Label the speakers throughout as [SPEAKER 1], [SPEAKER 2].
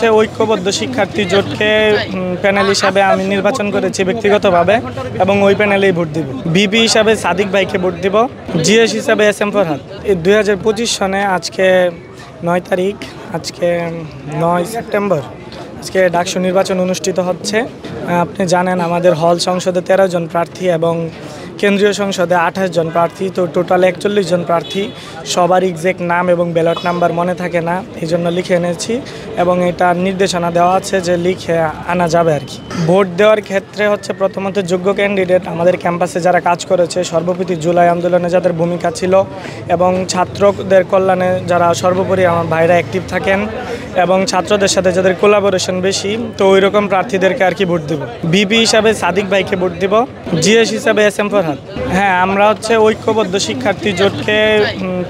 [SPEAKER 1] হচ্ছে ঐক্যবদ্ধ শিক্ষার্থী জোটকে প্যানেল হিসাবে আমি নির্বাচন করেছি ব্যক্তিগতভাবে এবং ওই প্যানেলেই ভোট দিব। বিপি হিসাবে সাদিক ভাইকে ভোট দিব, জিএস হিসাবে এস এম ফরহাদ। 2025 সনে আজকে 9 তারিখ, আজকে 9 সেপ্টেম্বর, আজকে ডাকসু নির্বাচন অনুষ্ঠিত হচ্ছে। আপনি জানেন আমাদের হল সংসদে 13 জন প্রার্থী এবং কেন্দ্রীয় সংসদে 28 জন প্রার্থী, তো টোটাল 41 জন প্রার্থী। সবার এক্সাক্ট নাম এবং ব্যালট নাম্বার মনে থাকে না, এই জন্য লিখে এনেছি এবং এটা নির্দেশনা দেওয়া আছে যে লিখে আনা যাবে আর কি। ভোট দেওয়ার ক্ষেত্রে হচ্ছে প্রথমত যোগ্য ক্যান্ডিডেট, আমাদের ক্যাম্পাসে যারা কাজ করেছে, সর্বপ্রতি জুলাই আন্দোলনে যাদের ভূমিকা ছিল এবং ছাত্রদের কল্যাণে যারা সর্বোপরি আমার ভাইরা অ্যাক্টিভ থাকেন এবং ছাত্রদের সাথে যাদের কোলাবোরেশন বেশি, তো ওই রকম প্রার্থীদেরকে আর কি ভোট দেব। বিপি হিসাবে সাদিক ভাইকে ভোট দিব, জিএস হিসাবে এস এম ফরহাদ। হ্যাঁ, আমরা হচ্ছে ঐক্যবদ্ধ শিক্ষার্থী জোটকে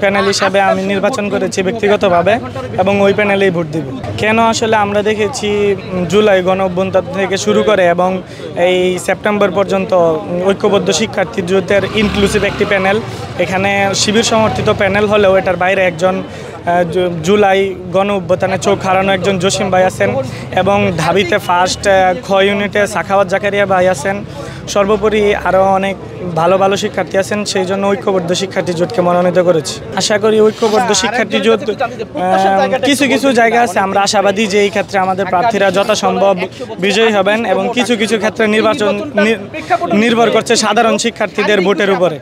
[SPEAKER 1] প্যানেল হিসাবে আমি নির্বাচন করেছি ব্যক্তিগতভাবে এবং ওই প্যানেলেই ভোট দিব। কেন আসলে আমরা দেখেছি জুলাই গণঅভ্যুত্থান থেকে শুরু করে এবং এই সেপ্টেম্বর পর্যন্ত ঐক্যবদ্ধ শিক্ষার্থী জোটের ইনক্লুসিভ একটি প্যানেল, এখানে শিবির সমর্থিত প্যানেল হলেও এটার বাইরে একজন জুলাই গণ অভ্যুত্থানে চোখ হারানো একজন জসিম ভাই আছেন এবং ঢাবিতে ফার্স্ট খ ইউনিটে সাখাওয়াত জাকারিয়া ভাই আছেন। সর্বোপরি আরও অনেক ভালো ভালো শিক্ষার্থী আছেন, সেই জন্য ঐক্যবদ্ধ শিক্ষার্থী জোটকে মনোনীত করেছি। আশা করি ঐক্যবদ্ধ শিক্ষার্থী জোট কিছু কিছু জায়গা আছে, আমরা আশাবাদী যে এই ক্ষেত্রে আমাদের প্রার্থীরা যথাসম্ভব বিজয়ী হবেন এবং কিছু কিছু ক্ষেত্রে নির্বাচন নির্ভর করছে সাধারণ শিক্ষার্থীদের ভোটের উপরে।